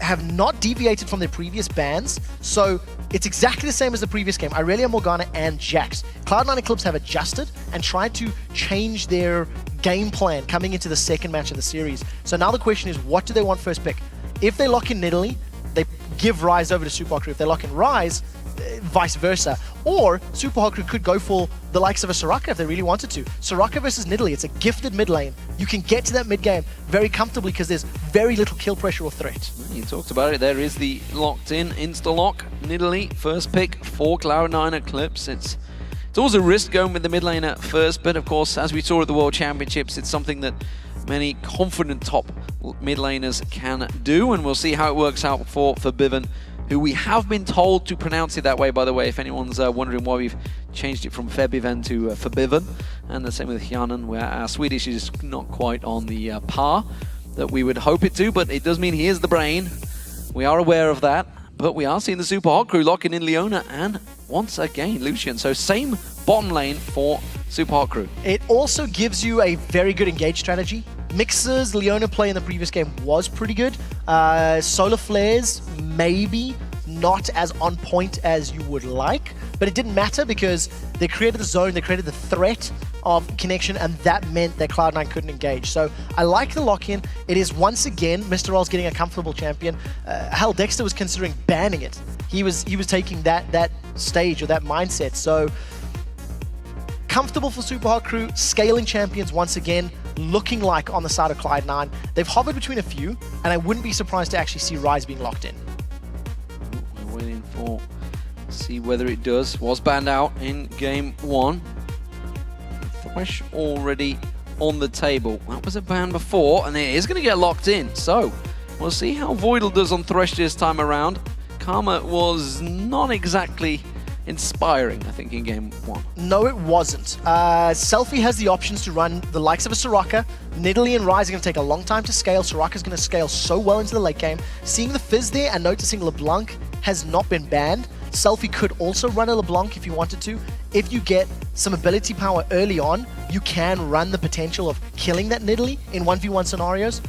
have not deviated from their previous bans, so it's exactly the same as the previous game. Irelia, Morgana, and Jax. Cloud9 Eclipse have adjusted and tried to change their game plan coming into the second match of the series. So now the question is, what do they want first pick? If they lock in Nidalee, they give Ryze over to Supa Crew. If they lock in Ryze, vice versa. Or Supa Crew could go for the likes of a Soraka if they really wanted to. Soraka versus Nidalee, it's a gifted mid lane. You can get to that mid game very comfortably because there's very little kill pressure or threat. You talked about it, there is the locked in insta-lock. Nidalee, first pick for Cloud9 Eclipse. It's always a risk going with the mid lane at first, but of course, as we saw at the World Championships, it's something that many confident top mid laners can do, and we'll see how it works out for Bivin, who we have been told to pronounce it that way, by the way, if anyone's wondering why we've changed it from Febiven to Forbidden. And the same with Hyanan, where our Swedish is not quite on the par that we would hope it to, but it does mean he is the brain. We are aware of that, but we are seeing the Supa Hot Crew locking in Leona and once again Lucian. So same bottom lane for Supa Hot Crew. It also gives you a very good engage strategy. Mixer's Leona play in the previous game was pretty good. Solar Flares, maybe not as on point as you would like, but it didn't matter because they created the zone, they created the threat of connection, and that meant that Cloud9 couldn't engage. So I like the lock-in. It is once again Mr. Roll's getting a comfortable champion. Hell, Dexter was considering banning it. He was taking that stage or that mindset. So comfortable for Supa Hot Crew, scaling champions once again, looking like on the side of Cloud9. They've hovered between a few, and I wouldn't be surprised to actually see Ryze being locked in. We're waiting for see whether it does. Was banned out in game 1. Thresh already on the table. That was a ban before, and it is going to get locked in. So we'll see how Voidal does on Thresh this time around. Karma was not exactly inspiring, I think, in game 1. No, it wasn't. Selfie has the options to run the likes of a Soraka. Nidalee and Ryze are going to take a long time to scale. Soraka's going to scale so well into the late game. Seeing the Fizz there and noticing LeBlanc has not been banned, Selfie could also run a LeBlanc if you wanted to. If you get some ability power early on, you can run the potential of killing that Nidalee in 1v1 scenarios,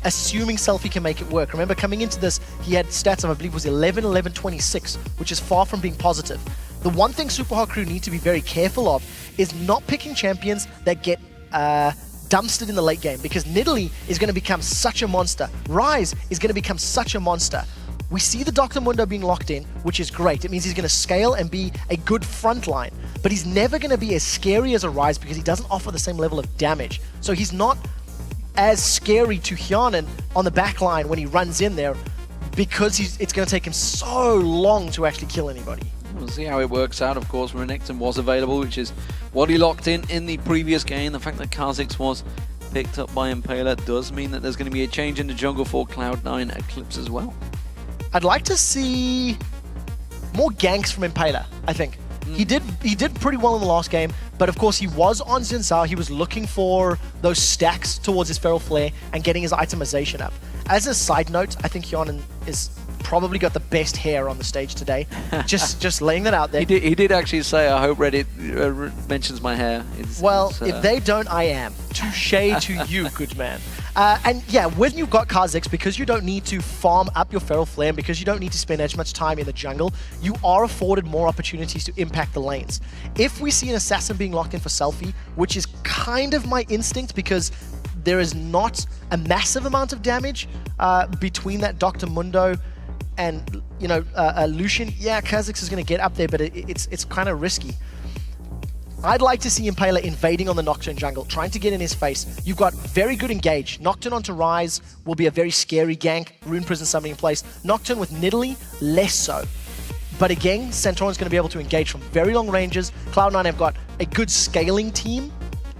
assuming Selfie can make it work. Remember, coming into this, he had stats of, I believe, was 11, 11, 26, which is far from being positive. The one thing Supa Hot Crew need to be very careful of is not picking champions that get dumpstered in the late game, because Nidalee is going to become such a monster. Ryze is going to become such a monster. We see the Dr. Mundo being locked in, which is great. It means he's going to scale and be a good front line, but he's never going to be as scary as a Ryze because he doesn't offer the same level of damage. So he's not as scary to Hyanan on the back line when he runs in there, because it's going to take him so long to actually kill anybody. We'll see how it works out. Of course, Renekton was available, which is what he locked in the previous game. The fact that Kha'Zix was picked up by Impaler does mean that there's going to be a change in the jungle for Cloud9 Eclipse as well. I'd like to see more ganks from Impaler, I think. He did pretty well in the last game, but of course he was on Xin Zhao. He was looking for those stacks towards his Feral Flare and getting his itemization up. As a side note, I think Hyanan is probably got the best hair on the stage today. just laying that out there. He did actually say, I hope Reddit mentions my hair. Well, if they don't, I am. Touché to you, good man. And yeah, when you've got Kha'Zix, because you don't need to farm up your Feral Flare, and because you don't need to spend as much time in the jungle, you are afforded more opportunities to impact the lanes. If we see an assassin being locked in for Selfie, which is kind of my instinct because there is not a massive amount of damage between that Dr. Mundo and, you know, Lucian, yeah, Kha'Zix is going to get up there, but it's kind of risky. I'd like to see Impaler invading on the Nocturne jungle, trying to get in his face. You've got very good engage. Nocturne onto Ryze will be a very scary gank. Rune Prison summoning in place. Nocturne with Nidalee, less so. But again, Santorin's going to be able to engage from very long ranges. Cloud9 have got a good scaling team,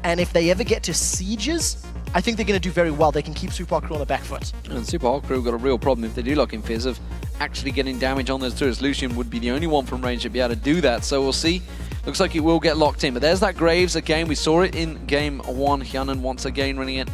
and if they ever get to sieges, I think they're going to do very well. They can keep Supa Hot Crew on the back foot. And Supa Hot Crew got a real problem if they do lock in Fizz of actually getting damage on those turrets. Lucian would be the only one from range to be able to do that, so we'll see. Looks like it will get locked in, but there's that Graves again. We saw it in game 1. Hyanan once again running it.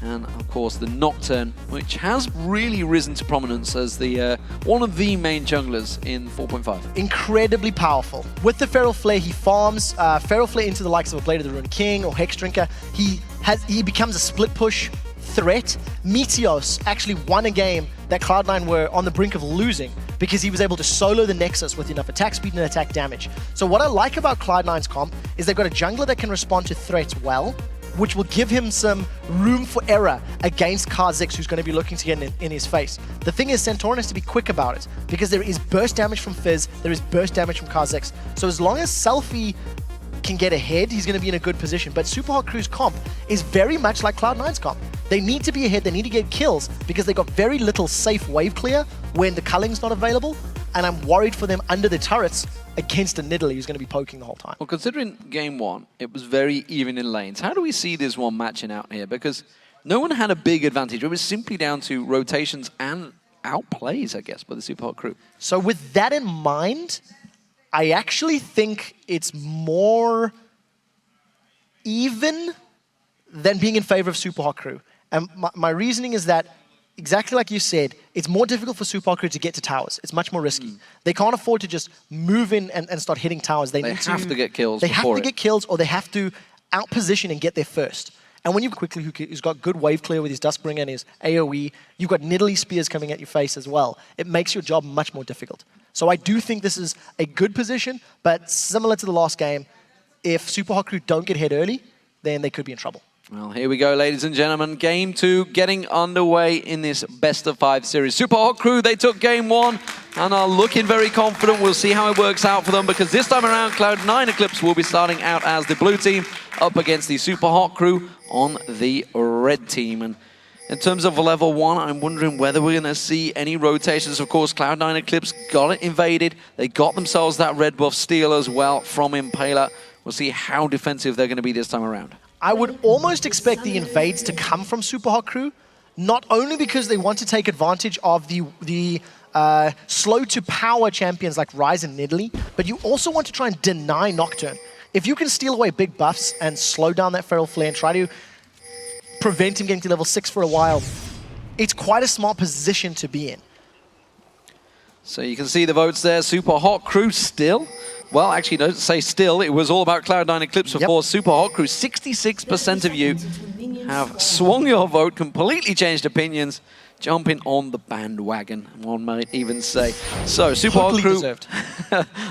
And of course the Nocturne, which has really risen to prominence as the one of the main junglers in 4.5. Incredibly powerful. With the Feral Flare, he farms Feral Flare into the likes of a Blade of the Rune King or Hex Drinker. He becomes a split push threat. Meteos actually won a game that Cloud9 were on the brink of losing because he was able to solo the Nexus with enough attack speed and attack damage. So what I like about Cloud9's comp is they've got a jungler that can respond to threats well, which will give him some room for error against Kha'Zix, who's going to be looking to get in his face. The thing is, Centaurn has to be quick about it, because there is burst damage from Fizz, there is burst damage from Kha'Zix. So as long as Selfie can get ahead, he's going to be in a good position. But Super Hot Crew's comp is very much like Cloud9's comp. They need to be ahead, they need to get kills, because they got very little safe wave clear when the culling's not available, and I'm worried for them under the turrets against a Nidalee who's going to be poking the whole time. Well, considering game one, it was very even in lanes. How do we see this one matching out here? Because no one had a big advantage. It was simply down to rotations and outplays, I guess, by the Super Hot Crew. So with that in mind, I actually think it's more even than being in favor of Super Hot Crew. And my reasoning is that, exactly like you said, it's more difficult for Super Hot Crew to get to towers. It's much more risky. They can't afford to just move in and start hitting towers. They have to get kills. They have to get kills, or they have to outposition and get there first. And when you've quickly, who's got good wave clear with his Duskbringer and his AoE, you've got Nidalee spears coming at your face as well. It makes your job much more difficult. So I do think this is a good position, but similar to the last game, if Super Hot Crew don't get hit early, then they could be in trouble. Well, here we go, ladies and gentlemen. Game 2 getting underway in this best-of-5 series. Super Hot Crew, they took game 1 and are looking very confident. We'll see how it works out for them, because this time around, Cloud9 Eclipse will be starting out as the blue team up against the Super Hot Crew on the red team. And in terms of level 1, I'm wondering whether we're going to see any rotations. Of course, Cloud9 Eclipse got it invaded. They got themselves that red buff steal as well from Impaler. We'll see how defensive they're going to be this time around. I would almost expect the invades to come from Super Hot Crew, not only because they want to take advantage of the slow-to-power champions like Ryze and Nidalee, but you also want to try and deny Nocturne. If you can steal away big buffs and slow down that Feral Flare and try to prevent him getting to level 6 for a while, it's quite a smart position to be in. So you can see the votes there. Super Hot Crew still. Well, actually, don't say still. It was all about Cloud9 Eclipse, of course. Super Hot Crew, 66% of you have swung your vote, completely changed opinions, jumping on the bandwagon, one might even say. So, Super Hot Crew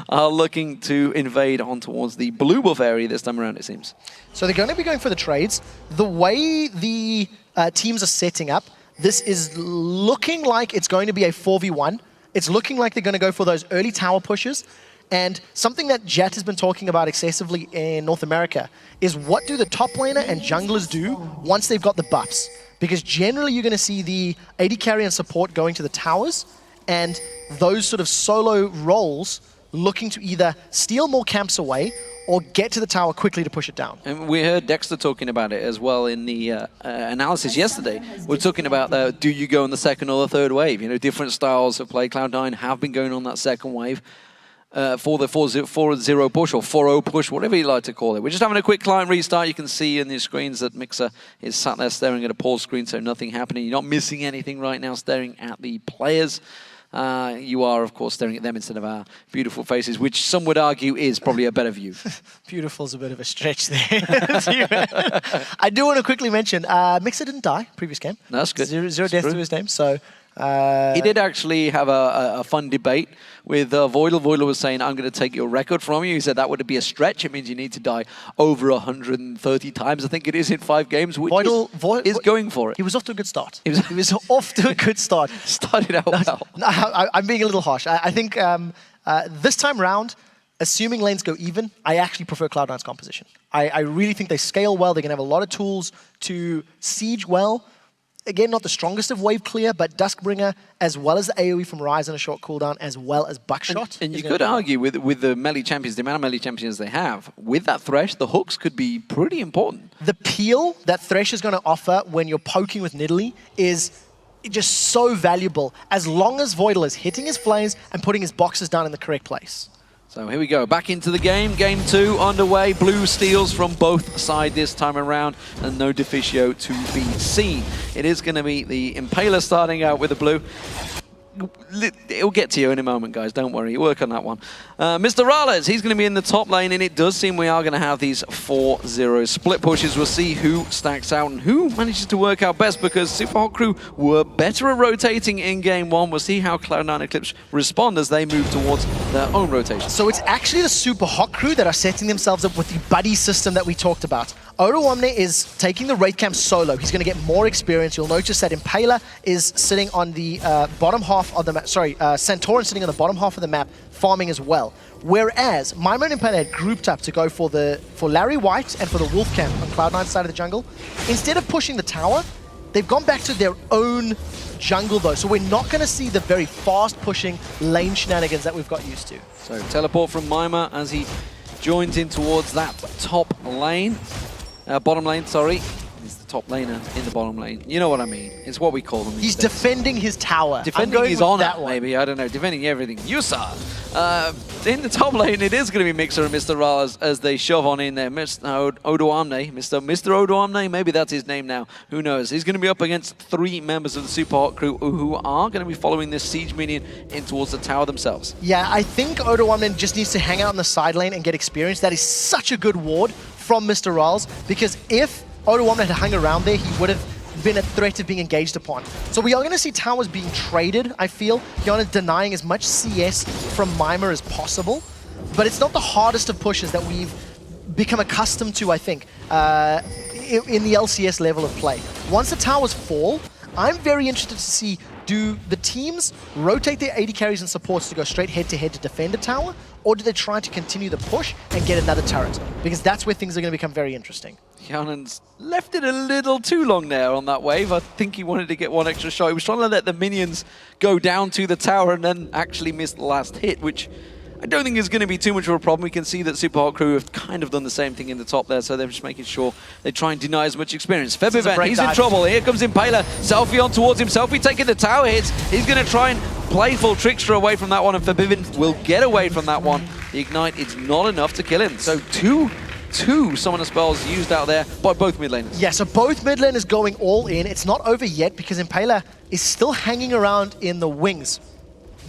are looking to invade on towards the blue buff area this time around, it seems. So they're going to be going for the trades. The way the teams are setting up, this is looking like it's going to be a 4v1. It's looking like they're going to go for those early tower pushes. And something that Jet has been talking about excessively in North America is what do the top laner and junglers do once they've got the buffs? Because generally you're going to see the AD carry and support going to the towers, and those sort of solo roles looking to either steal more camps away or get to the tower quickly to push it down. And we heard Dexter talking about it as well in the analysis yesterday. We're talking about do you go on the second or the third wave? You know, different styles of play. Cloud9 have been going on that second wave. For the 4-0 push or 4-0 push, whatever you like to call it. We're just having a quick client restart. You can see in the screens that Mixer is sat there staring at a pause screen, so nothing happening. You're not missing anything right now, staring at the players. You are, of course, staring at them instead of our beautiful faces, which some would argue is probably a better view. Beautiful's a bit of a stretch there. I do want to quickly mention, Mixer didn't die previous game. That's good. Zero deaths to his name, so... he did actually have a fun debate with Voidle. Voidle was saying, I'm going to take your record from you. He said that would be a stretch. It means you need to die over 130 times, I think it is, in 5 games, which is going for it. He was off to a good start. He was off to a good start. Started out well. No, I'm being a little harsh. I think this time round, assuming lanes go even, I actually prefer Cloud9's composition. I really think they scale well. They're going to have a lot of tools to siege well. Again, not the strongest of wave clear, but Duskbringer, as well as the AoE from Ryze on a short cooldown, as well as Buckshot. And you could argue with the melee champions, the amount of melee champions they have, with that Thresh, the hooks could be pretty important. The peel that Thresh is going to offer when you're poking with Nidalee is just so valuable, as long as Voidle is hitting his flames and putting his boxes down in the correct place. So here we go, back into the game. Game 2 underway. Blue steals from both sides this time around, and no Deficio to be seen. It is going to be the Impaler starting out with the blue. It'll get to you in a moment, guys. Don't worry. You work on that one. Mr. Rales, he's going to be in the top lane, and it does seem we are going to have these 4-0 split pushes. We'll see who stacks out and who manages to work out best, because Super Hot Crew were better at rotating in game one. We'll see how Cloud9 Eclipse respond as they move towards their own rotation. So it's actually the Super Hot Crew that are setting themselves up with the buddy system that we talked about. Odo Omne is taking the raid camp solo. He's going to get more experience. You'll notice that Impaler is sitting on the bottom half of the map. Sorry, Santorin sitting on the bottom half of the map, farming as well. Whereas Mimo and Impaler had grouped up to go for Larry White and for the Wolf camp on Cloud9's side of the jungle. Instead of pushing the tower, they've gone back to their own jungle though. So we're not going to see the very fast pushing lane shenanigans that we've got used to. So teleport from Mima as he joins in towards that top lane. Bottom lane, sorry. He's the top laner in the bottom lane. You know what I mean. It's what we call them. He's defending his tower. Defending his honor, maybe. I don't know. Defending everything. Yusa! In the top lane, it is going to be Mixer and Mr. Rales as they shove on in there. Mr. Odo Omne. Mr. Odo Omne, maybe that's his name now. Who knows? He's going to be up against 3 members of the Super Hot Crew who are going to be following this siege minion in towards the tower themselves. Yeah, I think Odo Omne just needs to hang out on the side lane and get experience. That is such a good ward from Mr. Rales, because if Odo Omne had hung around there, he would have been a threat of being engaged upon. So we are going to see towers being traded, I feel. Yana denying as much CS from Mima as possible, but it's not the hardest of pushes that we've become accustomed to, I think, in the LCS level of play. Once the towers fall, I'm very interested to see, do the teams rotate their AD carries and supports to go straight head-to-head to defend a tower, or do they try to continue the push and get another turret? Because that's where things are going to become very interesting. Yannen's left it a little too long there on that wave. I think he wanted to get one extra shot. He was trying to let the minions go down to the tower and then actually missed the last hit, which I don't think is going to be too much of a problem. We can see that Super Hot Crew have kind of done the same thing in the top there, so they're just making sure they try and deny as much experience. Febiven, he's in trouble. Here comes Impaler. Selfie on towards him. Selfie taking the tower hits. He's going to try and play full trickster away from that one, and Febiven will get away from that one. The Ignite is not enough to kill him. So two summoner spells used out there by both mid laners. Yeah, so both mid laners going all in. It's not over yet because Impaler is still hanging around in the wings.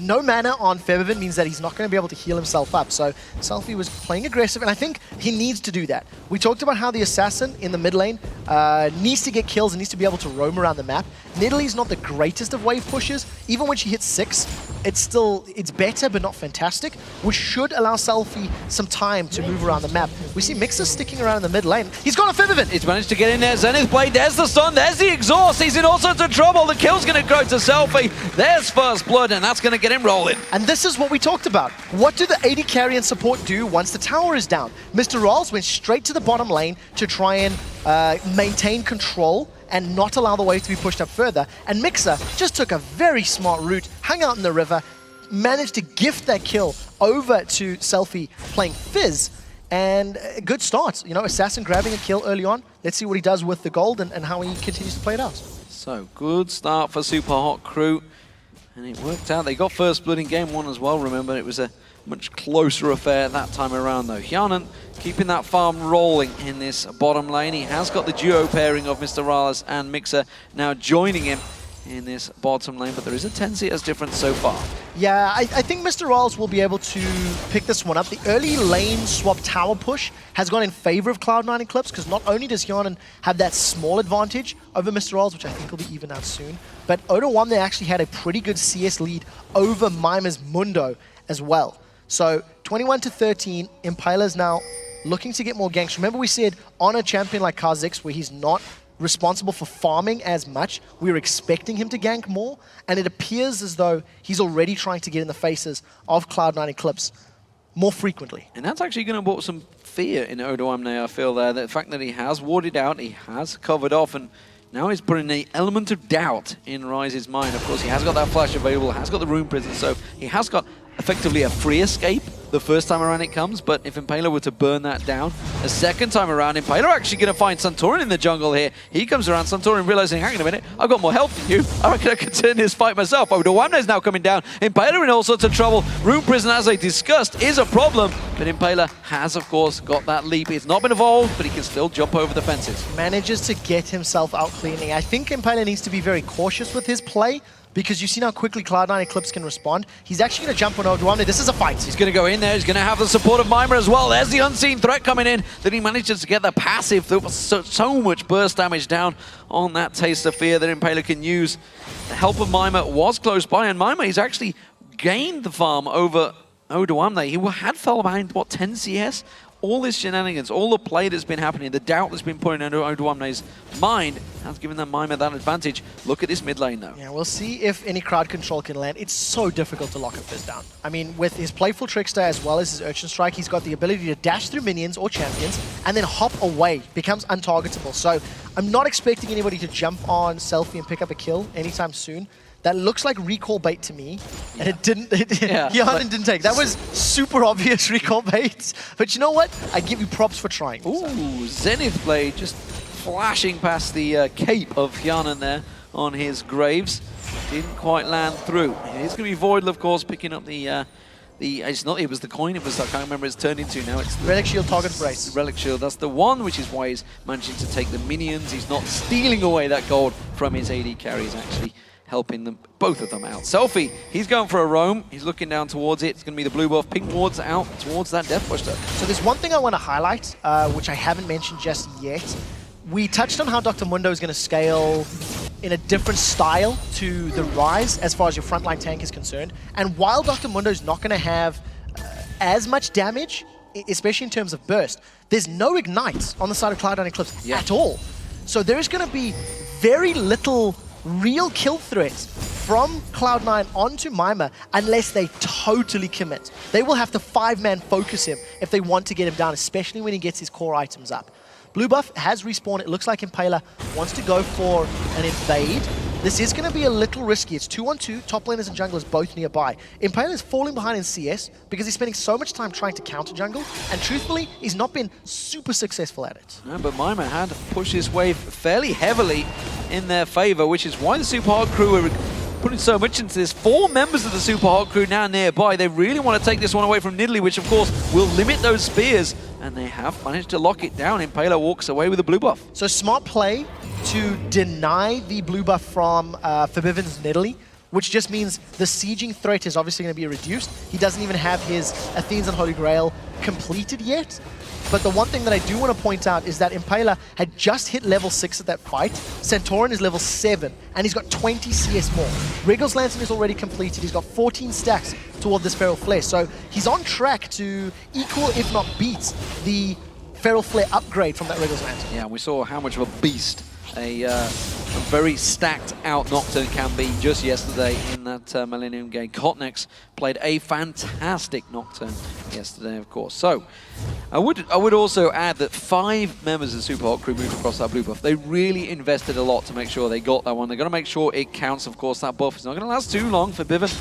No mana on Febiven means that he's not going to be able to heal himself up. So Selfie was playing aggressive, and I think he needs to do that. We talked about how the assassin in the mid lane needs to get kills and needs to be able to roam around the map. Nidalee's not the greatest of wave pushes. Even when she hits 6, it's better but not fantastic, which should allow Selfie some time to move around the map. We see Mixer sticking around in the mid lane. He's got a Febiven! He's managed to get in there. Zenith Blade, there's the stun, there's the exhaust. He's in all sorts of trouble. The kill's going to go to Selfie. There's first blood, and that's going to get him rolling. And this is what we talked about. What do the AD carry and support do once the tower is down? Mr. Rales went straight to the bottom lane to try and maintain control and not allow the wave to be pushed up further. And Mixer just took a very smart route, hung out in the river, managed to gift that kill over to Selfie playing Fizz. And a good start. You know, Assassin grabbing a kill early on. Let's see what he does with the gold and how he continues to play it out. So, good start for Super Hot Crew. And it worked out. They got first blood in game 1 as well, remember. It was a much closer affair that time around, though. Hyanan keeping that farm rolling in this bottom lane. He has got the duo pairing of Mr. Rales and Mixer now joining him in this bottom lane, but there is a 10 CS difference so far. Yeah, I think Mr. Rales will be able to pick this one up. The early lane swap tower push has gone in favor of Cloud9 Eclipse, because not only does Hyanan have that small advantage over Mr. Rales, which I think will be even out soon, but Odo Omne actually had a pretty good CS lead over Mima's Mundo as well. So 21-13, Impaler's now looking to get more ganks. Remember we said on a champion like Kha'Zix, where he's not responsible for farming as much, we were expecting him to gank more, and it appears as though he's already trying to get in the faces of Cloud9 Eclipse more frequently. And that's actually going to put some fear in Odo Omne, I feel there. The fact that he has warded out, he has covered off, and now he's putting an element of doubt in Ryze's mind. Of course, he has got that flash available, has got the Rune Prison, so he has got effectively a free escape the first time around it comes, but if Impaler were to burn that down a second time around, Impaler actually going to find Santorin in the jungle here. He comes around, Santorin realizing, hang on a minute, I've got more health than you. I reckon I could turn this fight myself. Odo Omne is now coming down. Impaler in all sorts of trouble. Rune Prison, as I discussed, is a problem, but Impaler has, of course, got that leap. It's not been evolved, but he can still jump over the fences. Manages to get himself out cleaning. I think Impaler needs to be very cautious with his play, because you've seen how quickly Cloud9 Eclipse can respond. He's actually going to jump on Oduamne. This is a fight. He's going to go in there. He's going to have the support of Mima as well. There's the unseen threat coming in. Then he manages to get the passive. There was so much burst damage down on that Taste of Fear that Impaler can use. The help of Mima was close by, and Mima, he's actually gained the farm over Oduamne. He had fell behind, what, 10 CS? All this shenanigans, all the play that's been happening, the doubt that's been put into Oduamne's mind has given them Mima that advantage. Look at this mid lane though. Yeah, we'll see if any crowd control can land. It's so difficult to lock a Fizz down. I mean, with his Playful Trickster as well as his Urchin Strike, he's got the ability to dash through minions or champions and then hop away, becomes untargetable. So I'm not expecting anybody to jump on Selfie and pick up a kill anytime soon. That looks like recall bait to me, and it didn't. Yarden didn't take. That was super obvious recall bait. But you know what? I give you props for trying. Ooh, Zenith Blade just flashing past the cape of Hyanan there on his Graves. Didn't quite land through. It's going to be Voidal, of course, picking up the it's not. It was the coin. It was. I can't remember. It's turned into now. It's the Relic Shield target brace. Relic Shield. That's the one, which is why he's managing to take the minions. He's not stealing away that gold from his AD carry. He's actually helping them, both of them out. Selfie, he's going for a roam. He's looking down towards it. It's going to be the blue buff. Pink wards out towards that Death Buster. So there's one thing I want to highlight, which I haven't mentioned just yet. We touched on how Dr. Mundo is going to scale in a different style to the Rise as far as your frontline tank is concerned. And while Dr. Mundo is not going to have as much damage, especially in terms of burst, there's no ignite on the side of Cloud9 Eclipse at all. So there's going to be very little real kill threat from Cloud9 onto Mima unless they totally commit. They will have to 5-man focus him if they want to get him down, especially when he gets his core items up. Blue buff has respawned. It looks like Impaler wants to go for an invade. This is going to be a little risky. It's 2-on-2, top laners and junglers both nearby. Impaler is falling behind in CS because he's spending so much time trying to counter jungle, and truthfully, he's not been super successful at it. No, but Mima had to push his wave fairly heavily in their favor, which is why the Super Hard crew are putting so much into this. 4 members of the Super Hard crew now nearby. They really want to take this one away from Nidalee, which of course will limit those spears, and they have managed to lock it down. Impaler walks away with a blue buff. So smart play to deny the blue buff from Forbiven's Nidalee, which just means the sieging threat is obviously going to be reduced. He doesn't even have his Athene's and Holy Grail completed yet. But the one thing that I do want to point out is that Impaler had just hit level 6 at that fight. Centauran is level 7, and he's got 20 CS more. Wriggle's Lantern is already completed. He's got 14 stacks toward this Feral Flare. So he's on track to equal, if not beat, the Feral Flare upgrade from that Wriggle's Lantern. Yeah, we saw how much of a beast a very stacked out Nocturne can be just yesterday in that Millennium game. Kotnex played a fantastic Nocturne yesterday, of course. So I would also add that 5 members of the Super Hot crew moved across that blue buff. They really invested a lot to make sure they got that one. They're going to make sure it counts, of course. That buff is not going to last too long for Biven.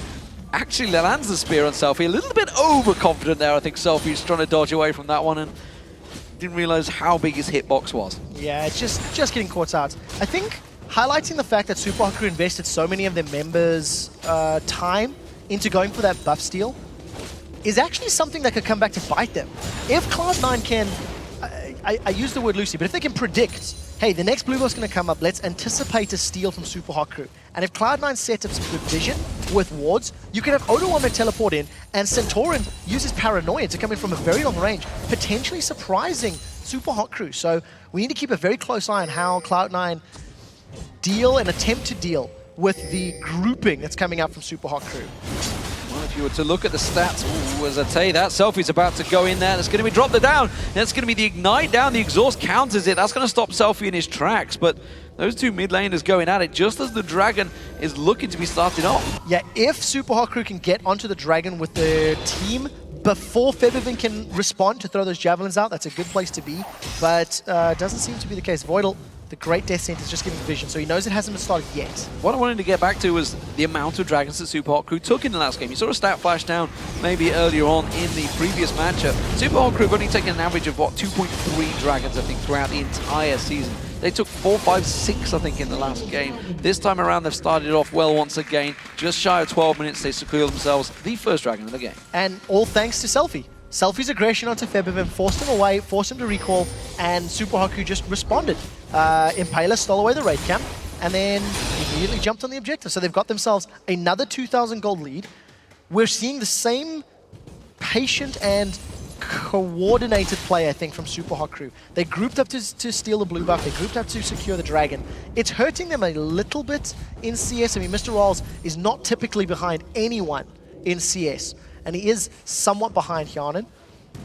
Actually lands the spear on Selfie. A little bit overconfident there, I think. Selfie's trying to dodge away from that one and didn't realize how big his hitbox was. Yeah, just getting caught out. I think highlighting the fact that Super Hot crew invested so many of their members' time into going for that buff steal is actually something that could come back to bite them. If Cloud9 can, I use the word loosely, but if they can predict, hey, the next blue buff's going to come up, let's anticipate a steal from Super Hot crew. And if Cloud9 sets up some good vision with wards, you can have Oduamne teleport in, and Centauran uses Paranoia to come in from a very long range, potentially surprising Super Hot crew. So we need to keep a very close eye on how Cloud9 deal and attempt to deal with the grouping that's coming out from Super Hot crew. Well, if you were to look at the stats, as I tell you, that Selfie's about to go in there. That's going to be dropped down. That's going to be the Ignite down. The Exhaust counters it. That's going to stop Selfie in his tracks. But those 2 mid laners going at it just as the Dragon is looking to be started off. Yeah, if Super Hot crew can get onto the Dragon with their team before Febiven can respond to throw those javelins out, that's a good place to be. But doesn't seem to be the case. Voidal, the Great Death Center, is just giving vision, so he knows it hasn't been started yet. What I wanted to get back to was the amount of dragons that Super Hot crew took in the last game. You saw a stat flash down maybe earlier on in the previous matchup. Super Hot crew have only taken an average of, what, 2.3 dragons, I think, throughout the entire season. They took 4, 5, 6, I think, in the last game. This time around, they've started off well once again. Just shy of 12 minutes, they secure themselves the first dragon of the game. And all thanks to Selfie. Selfie's aggression onto Febiven forced him away, forced him to recall, and Super Hot crew just responded. Impaler stole away the raid camp, and then immediately jumped on the objective. So they've got themselves another 2,000 gold lead. We're seeing the same patient and coordinated play, I think, from Super Hot Crew. They grouped up to steal the blue buff. They grouped up to secure the dragon. It's hurting them a little bit in CS. I mean, Mr. Rolls is not typically behind anyone in CS, and he is somewhat behind Hjarnan.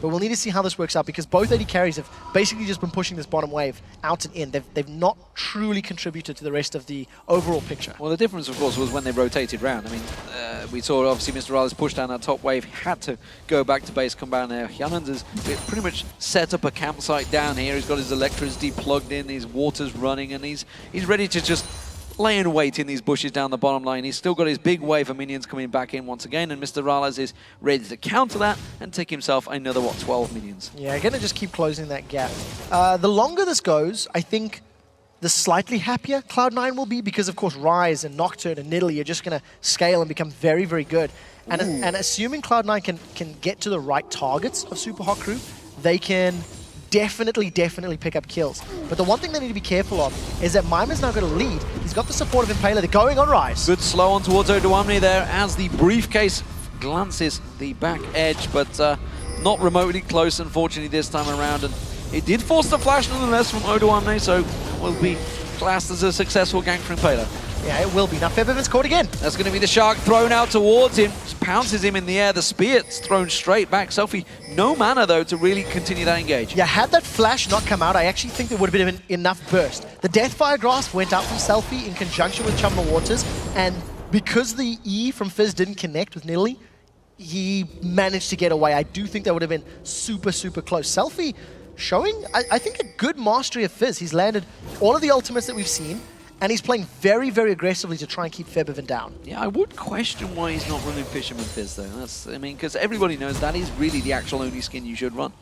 But we'll need to see how this works out, because both AD carries have basically just been pushing this bottom wave out and in. They've not truly contributed to the rest of the overall picture. Well, the difference, of course, was when they rotated round. I mean, we saw, obviously, Mr. Rallis push down that top wave, had to go back to base, come down there. Hjarnan has pretty much set up a campsite down here. He's got his electricity plugged in, his water's running, and he's ready to just lay in wait in these bushes down the bottom line. He's still got his big wave of minions coming back in once again, and Mr. Rallis is ready to counter that and take himself another, 12 minions. Yeah, going to just keep closing that gap. The longer this goes, I think the slightly happier Cloud9 will be, because, of course, Rise and Nocturne and Nidalee are just going to scale and become very, very good. And assuming Cloud9 can get to the right targets of Super Hot Crew, they can definitely pick up kills. But the one thing they need to be careful of is that Mimer's now got a lead. He's got the support of Impaler. They're going on Rise. Good slow on towards Odoamne there as the briefcase glances the back edge, but not remotely close, unfortunately, this time around. And it did force the flash nonetheless from Odoamne, so will be classed as a successful gank from Impaler. Yeah, it will be. Now Febiven's caught again. That's going to be the shark thrown out towards him. Just pounces him in the air. The spear's thrown straight back. Selfie, no mana, though, to really continue that engage. Yeah, had that flash not come out, I actually think there would have been enough burst. The Deathfire Grasp went out from Selfie in conjunction with Chumla Waters, and because the E from Fizz didn't connect with Nidalee, he managed to get away. I do think that would have been super close. Selfie showing, I think, a good mastery of Fizz. He's landed all of the ultimates that we've seen, and he's playing very aggressively to try and keep Febiven down. Yeah, I would question why he's not running Fisherman Fizz, though. That's, I mean, because everybody knows that is really the actual only skin you should run.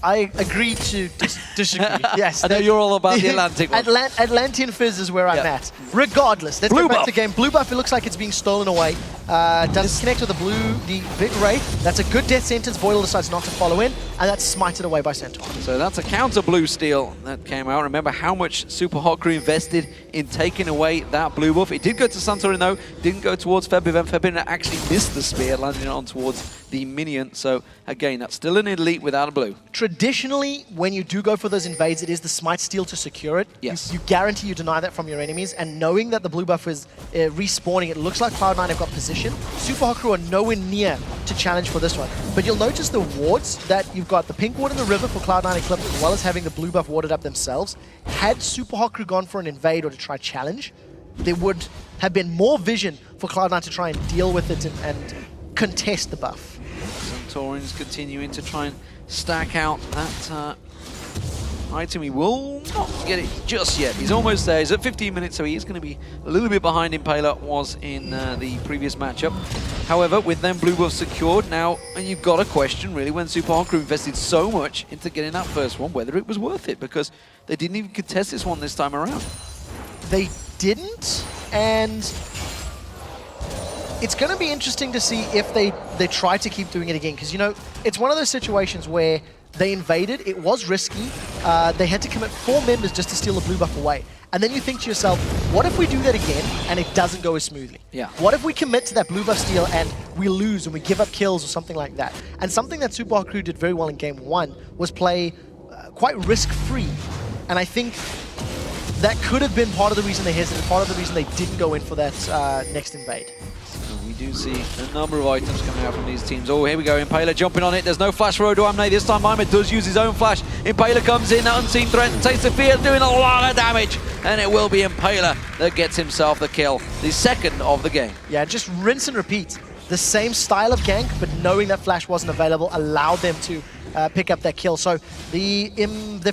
I agree to disagree. Yes. I know you're all about the Atlantic one. Atlantean Fizz is where I'm at. Regardless, let's get back to the game. Blue buff, it looks like it's being stolen away. Doesn't connect with the big ray. That's a good death sentence. Voidal decides not to follow in, and that's smited away by Centaur. So that's a counter blue steal that came out. Remember how much Super Hot Crew invested in taking away that blue buff. It did go to Santorin, though. Didn't go towards Febiven. Febiven actually missed the spear, landing it on towards the minion. So again, that's still an elite without a blue. Traditionally, when you do go for those invades, it is the smite steal to secure it. Yes. You guarantee you deny that from your enemies, and knowing that the blue buff is respawning, it looks like Cloud9 have got position. Super Hot Crew are nowhere near to challenge for this one. But you'll notice the wards that you've got the pink ward in the river for Cloud9 Eclipse, as well as having the blue buff warded up themselves. Had Super Hot Crew gone for an invade or to try challenge, there would have been more vision for Cloud9 to try and deal with it and contest the buff. Centaurion's continuing to try and stack out that item. He will not get it just yet. He's almost there. He's at 15 minutes, so he is going to be a little bit behind Impaler was in the previous matchup. However, with them blue buffs secured now, and you've got a question, really, when Super Hot Crew invested so much into getting that first one, whether it was worth it, because they didn't even contest this one this time around. They didn't, and it's going to be interesting to see if they try to keep doing it again, because, you know, it's one of those situations where they invaded, it was risky, they had to commit 4 members just to steal the blue buff away. And then you think to yourself, what if we do that again and it doesn't go as smoothly? Yeah. What if we commit to that blue buff steal and we lose and we give up kills or something like that? And something that Super Hot Crew did very well in Game 1 was play quite risk-free. And I think that could have been part of the reason they hesitated, part of the reason they didn't go in for that next invade. We do see a number of items coming out from these teams. Oh, here we go. Impaler jumping on it. There's no flash for Odoamne. This time Mimer does use his own flash. Impaler comes in, unseen threat, and takes the fear, doing a lot of damage. And it will be Impaler that gets himself the kill. The second of the game. Yeah, just rinse and repeat. The same style of gank, but knowing that flash wasn't available allowed them to pick up that kill. So the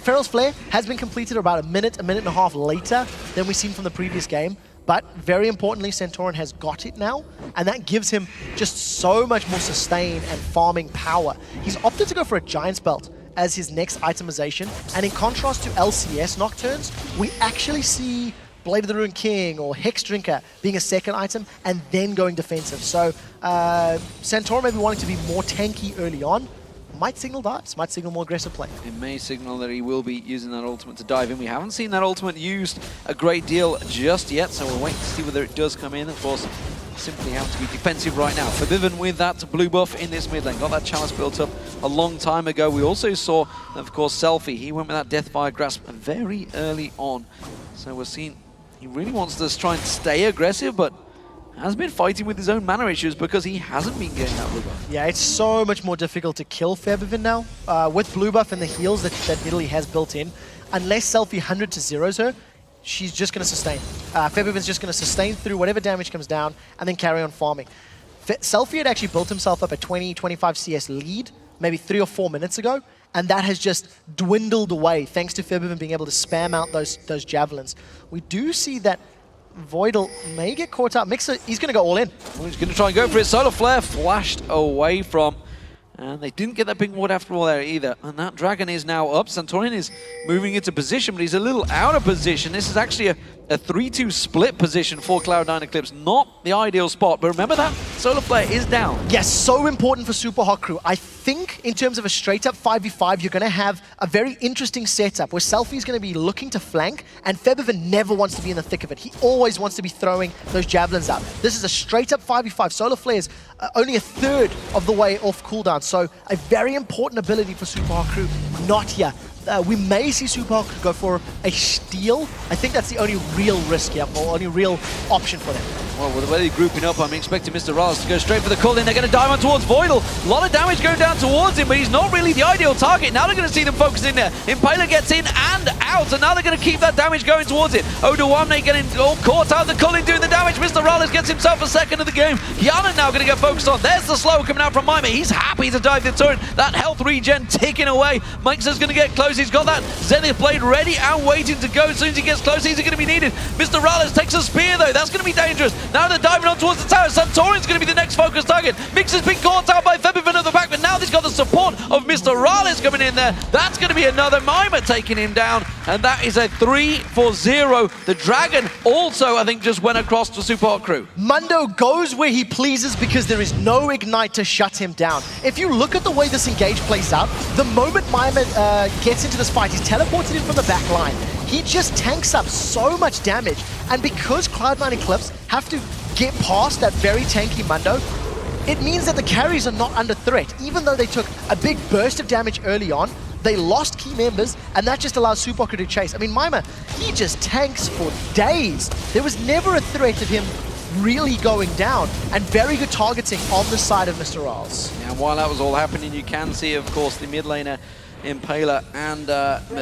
Feral's Flare has been completed about a minute and a half later than we've seen from the previous game. But very importantly, Centaurin has got it now, and that gives him just so much more sustain and farming power. He's opted to go for a Giant's Belt as his next itemization, and in contrast to LCS Nocturnes, we actually see Blade of the Ruined King or Hex Drinker being a second item and then going defensive. So Centaurin may be wanting to be more tanky early on, might signal dives, might signal more aggressive play. It may signal that he will be using that ultimate to dive in. We haven't seen that ultimate used a great deal just yet, so we'll wait to see whether it does come in. Of course, simply have to be defensive right now. Forbiven with that blue buff in this mid lane. Got that chalice built up a long time ago. We also saw, of course, Selfie. He went with that Deathfire Grasp very early on. So we're seeing he really wants to try and stay aggressive, but has been fighting with his own mana issues because he hasn't been getting that blue buff. Yeah, it's so much more difficult to kill Forbiven now. With blue buff and the heals that Nidalee has built in, unless Selfie 100 to 0s her, she's just going to sustain. Forbiven's just going to sustain through whatever damage comes down and then carry on farming. Selfie had actually built himself up a 20-25 CS lead maybe 3 or 4 minutes ago, and that has just dwindled away thanks to Forbiven being able to spam out those javelins. We do see that Voidal may get caught up. Mixer, he's going to go all in. Well, he's going to try and go for it. Solar Flare flashed away from. And they didn't get that big ward after all there either. And that dragon is now up. Santorin is moving into position, but he's a little out of position. This is actually a 3-2 split position for Cloud9 Eclipse. Not the ideal spot, but remember that Solar Flare is down. Yes, so important for Super Hot Crew. I think in terms of a straight-up 5v5, you're going to have a very interesting setup where Selfie's going to be looking to flank, and Forbiven never wants to be in the thick of it. He always wants to be throwing those javelins out. This is a straight-up 5v5. Solar Flare is only a third of the way off cooldown, so a very important ability for Super Hot Crew. Not here. We may see Supa go for a steal. I think that's the only real risk here, or only real option for them. Well, with the way they're grouping up, I'm expecting Mr. Rales to go straight for the call-in. They're going to dive on towards Voidal. A lot of damage going down towards him, but he's not really the ideal target. Now they're going to see them focus in there. Impaler gets in and out, and now they're going to keep that damage going towards it. Odawamne getting all caught out. The call-in doing the damage. Mr. Rales gets himself a second of the game. Yana now going to get focused on. There's the slow coming out from Mima. He's happy to dive the turret. That health regen ticking away. Mixer's going to get close. He's got that Zenith Blade ready and waiting to go. As soon as he gets close, he's going to be needed. Mr. Rales takes a spear, though. That's going to be dangerous. Now they're diving on towards the tower. Santorin's going to be the next focus target. Mixer's been caught out by Forbiven at the back, but now he's got the support of Mr. Rales coming in there. That's going to be another Mima taking him down, and that is a 3-0. The Dragon also, I think, just went across to Super Hot Crew. Mundo goes where he pleases because there is no Ignite to shut him down. If you look at the way this engage plays out, the moment Mima gets into this fight, he's teleported in from the back line. He just tanks up so much damage, and because Cloud9 Eclipse have to get past that very tanky Mundo, it means that the carries are not under threat. Even though they took a big burst of damage early on, they lost key members, and that just allows Supa to chase. I mean, Mima, he just tanks for days. There was never a threat of him really going down, and very good targeting on the side of Mr. Rales. Yeah, and while that was all happening, you can see, of course, the mid laner Impaler and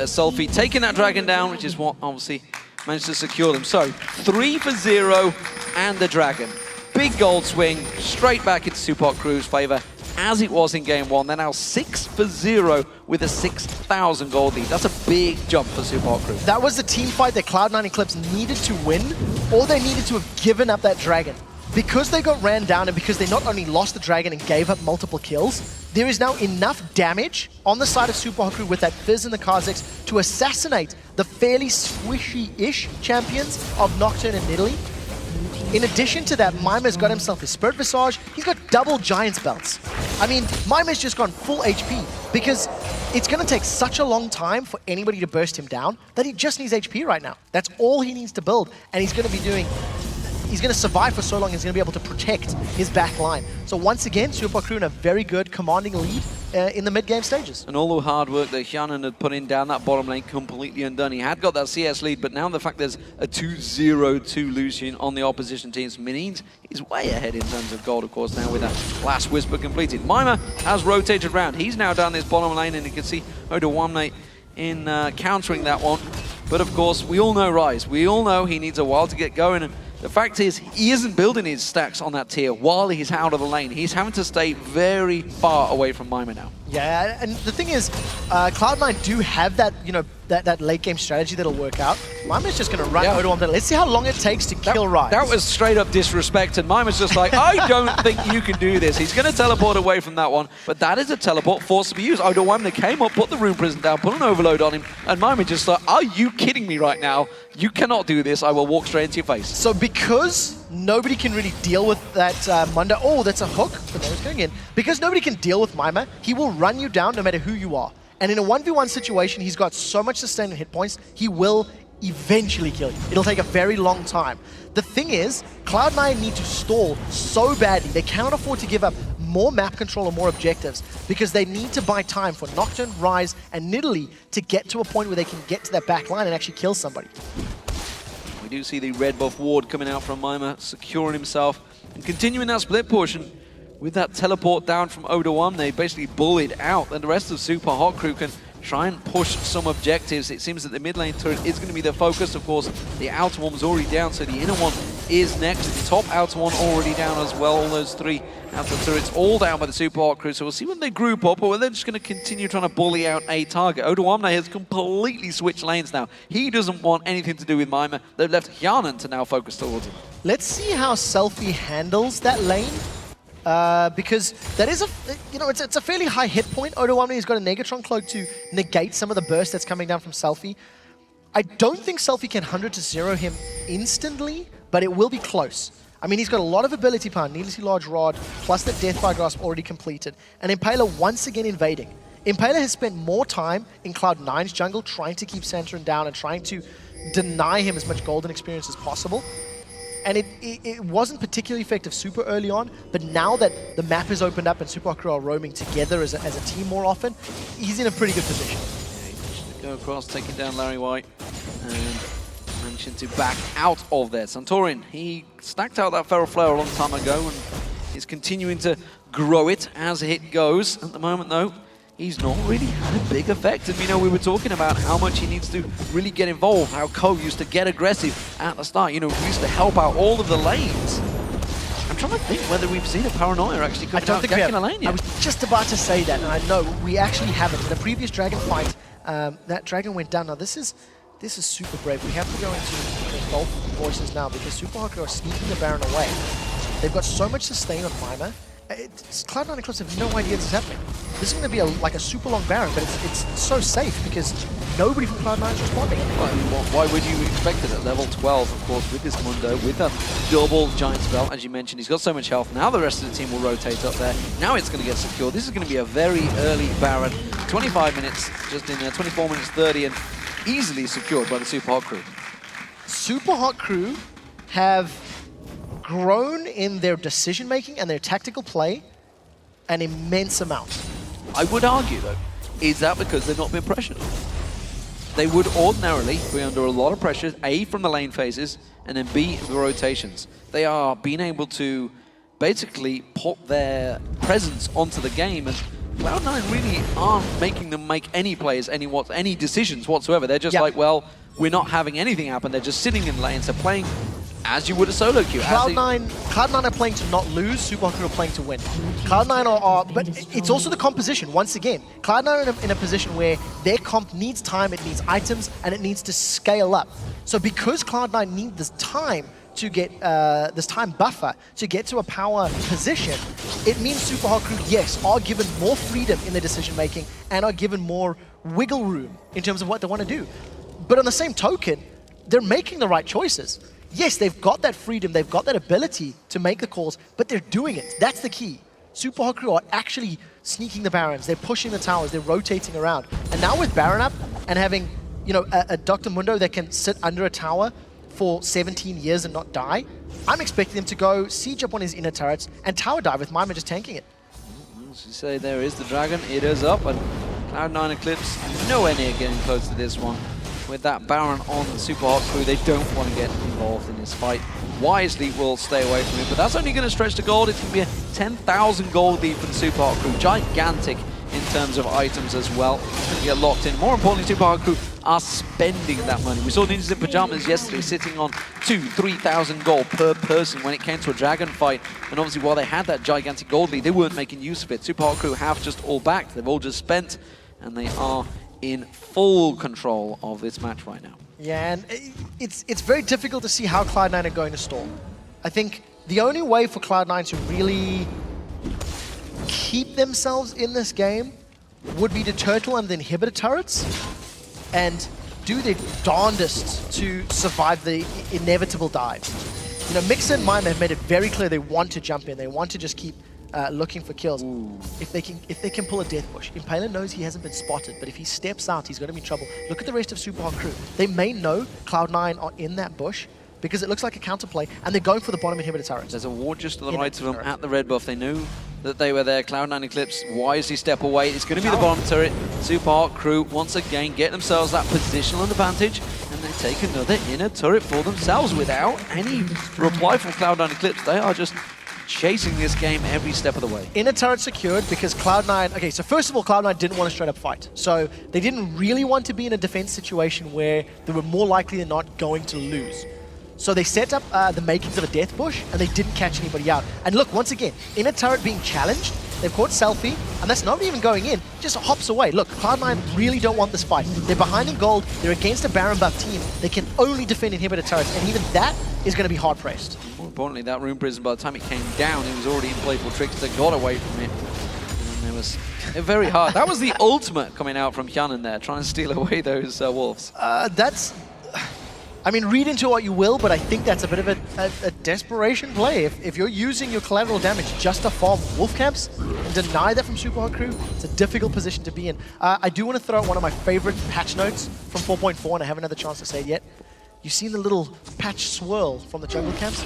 Selfie taking that dragon down, which is what obviously managed to secure them. So 3-0 and the dragon. Big gold swing straight back into Super Hot Crew's favor, as it was in game 1. They're now 6-0 with a 6,000 gold lead. That's a big jump for Super Hot Crew. That was the team fight that Cloud9 Eclipse needed to win, or they needed to have given up that dragon. Because they got ran down, and because they not only lost the dragon and gave up multiple kills, there is now enough damage on the side of Super Hot Crew with that Fizz and the Kha'Zix to assassinate the fairly squishy-ish champions of Nocturne and Nidalee. In addition to that, Mima's got himself his Spirit Visage. He's got double Giant's Belts. I mean, Mima's just gone full HP because it's going to take such a long time for anybody to burst him down that he just needs HP right now. That's all he needs to build, and he's going to be doing... He's going to survive for so long, he's going to be able to protect his back line. So once again, Super Crew in a very good commanding lead in the mid-game stages. And all the hard work that Hyanan had put in down that bottom lane completely undone. He had got that CS lead, but now the fact there's a 2-0-2 Lucian on the opposition team's means he's way ahead in terms of gold, of course, now with that last Whisper completed. Mima has rotated around. He's now down this bottom lane, and you can see Odawamne in countering that one. But of course, we all know Rise. We all know he needs a while to get going, and the fact is, he isn't building his stacks on that tier while he's out of the lane. He's having to stay very far away from Mima now. Yeah, and the thing is, Cloud9 do have that, you know, that late game strategy that'll work out. Mima's just going to run Odo on that. Let's see how long it takes to kill Rise. That was straight up disrespect, and Mima's just like, I don't think you can do this. He's going to teleport away from that one, but that is a teleport forced to be used. Odawamne came up, put the Rune Prison down, put an overload on him, and Mima just thought, are you kidding me right now? You cannot do this. I will walk straight into your face. So because nobody can really deal with that Mundo. Oh, that's a hook, but no, it's going in. Because nobody can deal with Mima, he will run you down no matter who you are. And in a 1v1 situation, he's got so much sustained hit points, he will eventually kill you. It'll take a very long time. The thing is, Cloud9 need to stall so badly. They cannot afford to give up more map control or more objectives because they need to buy time for Nocturne, Rise, and Nidalee to get to a point where they can get to that back line and actually kill somebody. We do see the red buff ward coming out from Mima, securing himself and continuing that split portion. With that teleport down from Oda1, they basically bullied out, and the rest of Supa Hot Crew can try and push some objectives. It seems that the mid lane turret is going to be the focus. Of course, the outer one's already down, so the inner one is next. The top outer one already down as well. All those three outer turrets all down by the Supa Hot Crew. So we'll see when they group up, or they're just going to continue trying to bully out a target. Oda1 has completely switched lanes now. He doesn't want anything to do with Mima. They've left Hyanan to now focus towards him. Let's see how Selfie handles that lane. Because that is it's a fairly high hit point. Oda1 has got a Negatron Cloak to negate some of the burst that's coming down from Selfie. I don't think Selfie can 100-0 him instantly, but it will be close. I mean, he's got a lot of ability power, needlessly large rod, plus the Death by Grasp already completed. And Impaler once again invading. Impaler has spent more time in Cloud9's jungle trying to keep Santorin down and trying to deny him as much golden experience as possible. And it wasn't particularly effective super early on, but now that the map has opened up and Supa Crew are roaming together as a team more often, he's in a pretty good position. Yeah, he managed to go across, taking down Larry White, and managing to back out of there. Santorin, he stacked out that Feral Flare a long time ago, and is continuing to grow it as it goes. At the moment, though, he's not really had a big effect. And, we were talking about how much he needs to really get involved, how Ko used to get aggressive at the start, used to help out all of the lanes. I'm trying to think whether we've seen a Paranoia actually come out in a lane yet. I was just about to say that, and I know we actually haven't. In the previous Dragon fight, that Dragon went down. Now, this is super brave. We have to go into both voices now because Supa Hot Crew are sneaking the Baron away. They've got so much sustain on Mima. Cloud9 and Eclipse have no idea this is happening. This is going to be like a super long Baron, but it's so safe because nobody from Cloud9 is responding. Why would you expect it at level 12, of course, with this Mundo, with a double Giant Spell, as you mentioned. He's got so much health. Now the rest of the team will rotate up there. Now it's going to get secured. This is going to be a very early Baron. 25 minutes, just in 24 minutes 30, and easily secured by the Supa Hot Crew. Supa Hot Crew have grown in their decision-making and their tactical play an immense amount. I would argue, though, is that because they've not been pressured? They would ordinarily be under a lot of pressure, A, from the lane phases, and then B, the rotations. They are being able to basically put their presence onto the game, and Cloud9 really aren't making them make any plays, any decisions whatsoever. They're just like, well, we're not having anything happen. They're just sitting in lanes. They're playing as you would a solo queue. Cloud9 are playing to not lose, Supa Hot Crew are playing to win. Cloud9 are, but it's also the composition, once again. Cloud9 are in a position where their comp needs time, it needs items, and it needs to scale up. So because Cloud9 need this time to get, this time buffer to get to a power position, it means Supa Hot Crew, yes, are given more freedom in their decision making and are given more wiggle room in terms of what they want to do. But on the same token, they're making the right choices. Yes, they've got that freedom, they've got that ability to make the calls, but they're doing it. That's the key. Supa Hot Crew are actually sneaking the Barons, they're pushing the towers, they're rotating around. And now with Baron up and having, a Dr. Mundo that can sit under a tower for 17 years and not die, I'm expecting them to go siege up on his inner turrets and tower dive with Mima just tanking it. As you say, there is the Dragon, it is up, and Cloud9 Eclipse nowhere near getting close to this one. With that Baron on the Supa Hot Crew, they don't want to get involved in this fight. Wisely will stay away from it, but that's only going to stretch the gold. It's going to be a 10,000 gold lead for the Supa Hot Crew. Gigantic in terms of items as well. It's going to get locked in. More importantly, Supa Hot Crew are spending that money. We saw Ninjas in Pajamas yesterday sitting on 2,000-3,000 gold per person when it came to a Dragon fight. And obviously, while they had that gigantic gold lead, they weren't making use of it. Supa Hot Crew have just all backed. They've all just spent, and they are in full control of this match right now. Yeah, and it's very difficult to see how Cloud9 are going to stall. I think the only way for Cloud9 to really keep themselves in this game would be to turtle and the inhibitor turrets and do their darndest to survive the inevitable dive. You know, Mixer and Mime have made it very clear they want to jump in. They want to just keep looking for kills. Ooh. If they can pull a death bush. Impaler knows he hasn't been spotted, but if he steps out, he's going to be in trouble. Look at the rest of Super Hot Crew. They may know Cloud9 are in that bush because it looks like a counterplay, and they're going for the bottom inhibitor turret. There's a ward just to the right of them at the red buff. They knew that they were there. Cloud9 Eclipse wisely step away. It's going to be the bottom turret. Super Hot Crew once again get themselves that positional advantage, and they take another inner turret for themselves without any reply from Cloud9 Eclipse. They are just chasing this game every step of the way. Inner turret secured because Cloud9... Okay, so first of all, Cloud9 didn't want a straight-up fight. So they didn't really want to be in a defense situation where they were more likely than not going to lose. So they set up the makings of a death bush, and they didn't catch anybody out. And look, once again, inner turret being challenged, they've caught Selfie, and that's not even going in, just hops away. Look, Cloud9 really don't want this fight. They're behind in gold, they're against a Baron buff team, they can only defend inhibitor turrets, and even that is going to be hard-pressed. More importantly, that Rune Prison, by the time it came down, it was already in play for Trickster, got away from it. And it was very hard. That was the ultimate coming out from Hyanan there, trying to steal away those wolves. I mean, read into what you will, but I think that's a bit of a desperation play. If you're using your collateral damage just to farm wolf camps and deny that from Super Hot Crew, it's a difficult position to be in. I do want to throw out one of my favorite patch notes from 4.4, and I haven't had the chance to say it yet. You've seen the little patch swirl from the jungle camps?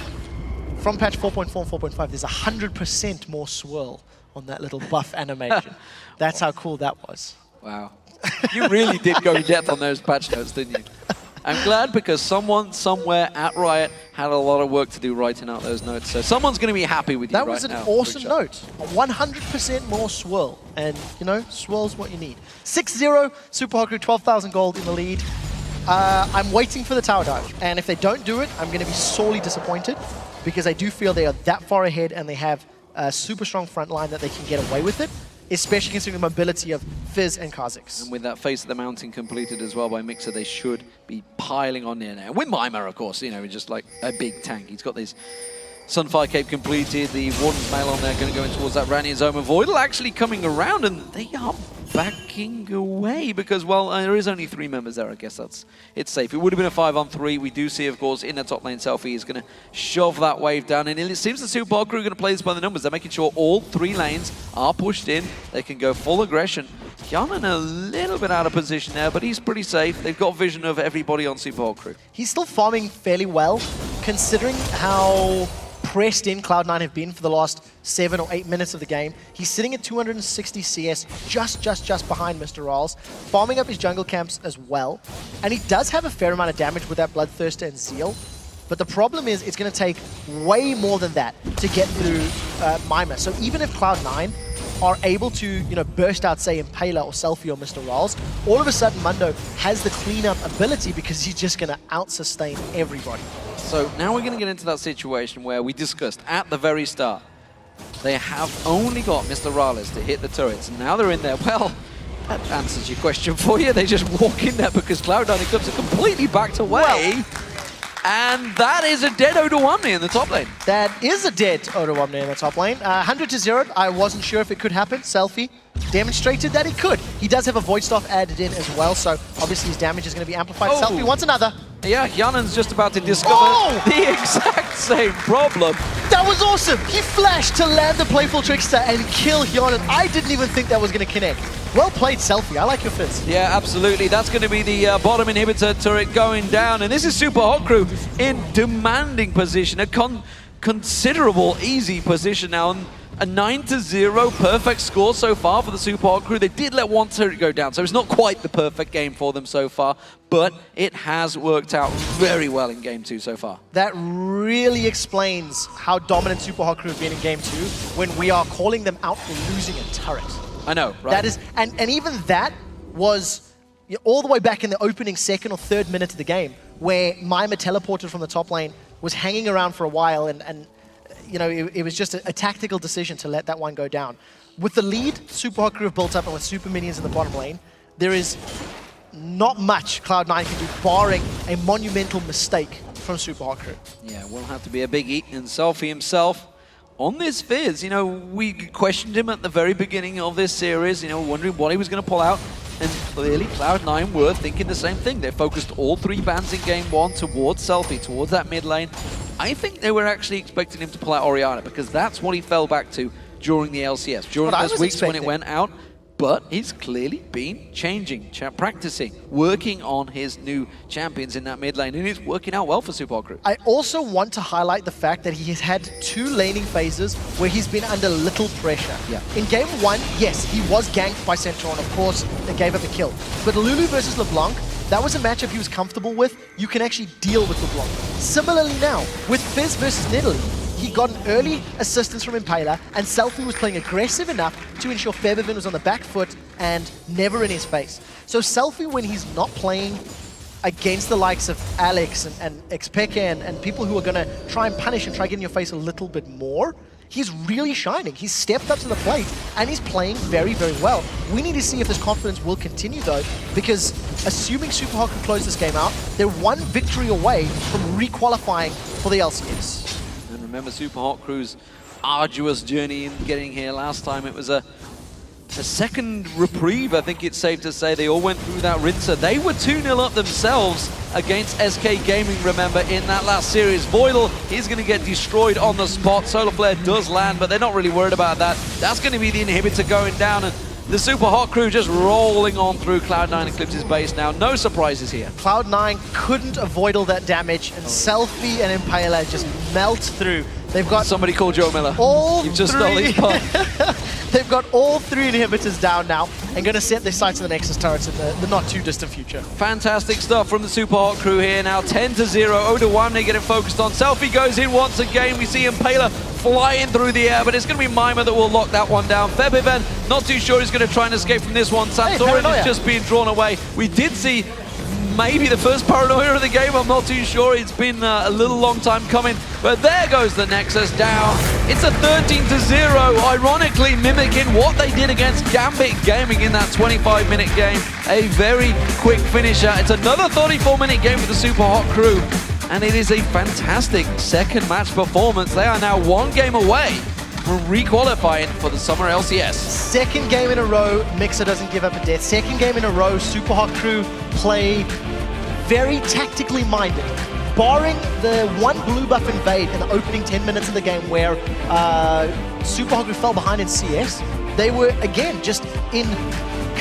From patch 4.4 and 4.5, there's 100% more swirl on that little buff animation. That's how cool that was. Wow. You really did go in depth on those patch notes, didn't you? I'm glad because someone somewhere at Riot had a lot of work to do writing out those notes. So someone's going to be happy with you right now. That was an awesome note. 100% more swirl. And, you know, swirl's what you need. 6-0, Super Hot Crew, 12,000 gold in the lead. I'm waiting for the tower dive. And if they don't do it, I'm going to be sorely disappointed because I do feel they are that far ahead and they have a super strong front line that they can get away with it, especially considering the mobility of Fizz and Kha'Zix. And with that Face of the Mountain completed as well by Mixer, they should be piling on in there. With Mimer, of course, you know, just like a big tank. He's got this Sunfire Cape completed, the Warden's Mail on there, going to go in towards that Ranian's Omen. Voidal actually coming around, and they are backing away because, well, there is only 3 members there. I guess it's safe. It would have been a 5-on-3. We do see, of course, in the top lane, Selfie is going to shove that wave down, and it seems the Super Hot Crew are going to play this by the numbers. They're making sure all 3 lanes are pushed in. They can go full aggression. Hyanan a little bit out of position there, but he's pretty safe. They've got vision of everybody on Super Hot Crew. He's still farming fairly well, considering how pressed in Cloud9 have been for the last 7 or 8 minutes of the game. He's sitting at 260 CS, just behind Mr. Rawls, farming up his jungle camps as well. And he does have a fair amount of damage with that Bloodthirster and Zeal. But the problem is it's going to take way more than that to get through Mimer. So even if Cloud9 are able to, you know, burst out, say, Impaler or Selfie or Mr. Rawls, all of a sudden Mundo has the cleanup ability because he's just going to out-sustain everybody. So now we're going to get into that situation where we discussed at the very start. They have only got Mr. Rales to hit the turrets, and now they're in there. Well, that answers your question for you. They just walk in there because Cloud9 Eclipse are completely backed away. Well, and that is a dead Odoamne in the top lane. That is a dead Odoamne in the top lane. 100-0, I wasn't sure if it could happen. Selfie demonstrated that it could. He does have a Void Staff added in as well, so obviously his damage is going to be amplified. Oh. Selfie wants another. Yeah, Hyanan's just about to discover the exact same problem. That was awesome! He flashed to land the Playful Trickster and kill Hyanan. I didn't even think that was going to connect. Well played, Selfie. I like your fizz. Yeah, absolutely. That's going to be the bottom inhibitor turret going down. And this is Super Hot Crew in demanding position. A considerable easy position now. And a 9-0 perfect score so far for the Super Hot Crew. They did let one turret go down, so it's not quite the perfect game for them so far, but it has worked out very well in Game 2 so far. That really explains how dominant Super Hot Crew have been in Game 2 when we are calling them out for losing a turret. I know, right? That is, and even that was all the way back in the opening 2nd or 3rd minute of the game, where Mimer teleported from the top lane, was hanging around for a while, and you know, it was just a tactical decision to let that one go down. With the lead Super Hot Crew have built up and with super minions in the bottom lane, there is not much Cloud9 can do, barring a monumental mistake from Super Hot Crew. Yeah, will have to be a big eat, and Selfie himself on this Fizz. You know, we questioned him at the very beginning of this series, you know, wondering what he was going to pull out. And clearly Cloud9 were thinking the same thing. They focused all 3 bans in Game 1 towards Selfie, towards that mid lane. I think they were actually expecting him to pull out Orianna because that's what he fell back to during the LCS, during those weeks when it went out. But he's clearly been changing, practicing, working on his new champions in that mid lane, and it's working out well for Supa Crew. I also want to highlight the fact that he has had 2 laning phases where he's been under little pressure. Yeah. In game 1, yes, he was ganked by Central, and of course, they gave up a kill. But Lulu versus LeBlanc, that was a matchup he was comfortable with. You can actually deal with LeBlanc. Similarly now, with Fizz versus Nidalee, he got an early assistance from Impaler, and Selfie was playing aggressive enough to ensure Feathervin was on the back foot and never in his face. So Selfie, when he's not playing against the likes of Alex and Xpeke and people who are going to try and punish and try to get in your face a little bit more, he's really shining. He's stepped up to the plate, and he's playing very, very well. We need to see if this confidence will continue, though, because assuming Superhawk can close this game out, they're 1 victory away from re-qualifying for the LCS. And remember Superhawk Crew's arduous journey in getting here. Last time it was a second reprieve, I think it's safe to say. They all went through that rinser. They were 2-0 up themselves against SK Gaming, remember, in that last series. Voidal is going to get destroyed on the spot. Solar Flare does land, but they're not really worried about that. That's going to be the inhibitor going down, and the Superhawk Crew just rolling on through Cloud9 Eclipse's base now. No surprises here. Cloud9 couldn't avoid all that damage, and Selfie and Impaler just melt through. They've got somebody called Joe Miller. You've just stole his pun. They've got all 3 inhibitors down now and going to set their sights on the Nexus turrets in the not too distant future. Fantastic stuff from the Superhawk Crew here. Now 10-0. Oda Wamne getting focused on. Selfie goes in once again. We see Impaler flying through the air, but it's going to be Mima that will lock that one down. Febiven, not too sure he's going to try and escape from this one. Santorin is just being drawn away. We did see maybe the first paranoia of the game, I'm not too sure. It's been a little long time coming, but there goes the Nexus down. It's a 13-0, ironically mimicking what they did against Gambit Gaming in that 25-minute game. A very quick finisher. It's another 34-minute game for the Superhawk Crew, and it is a fantastic second match performance. They are now 1 game away from re-qualifying for the Summer LCS. Second game in a row, Mixer doesn't give up a death. Second game in a row, Superhawk Crew play very tactically minded. Barring the 1 blue buff invade in the opening 10 minutes of the game where Superhawk Crew fell behind in CS, they were, again, just in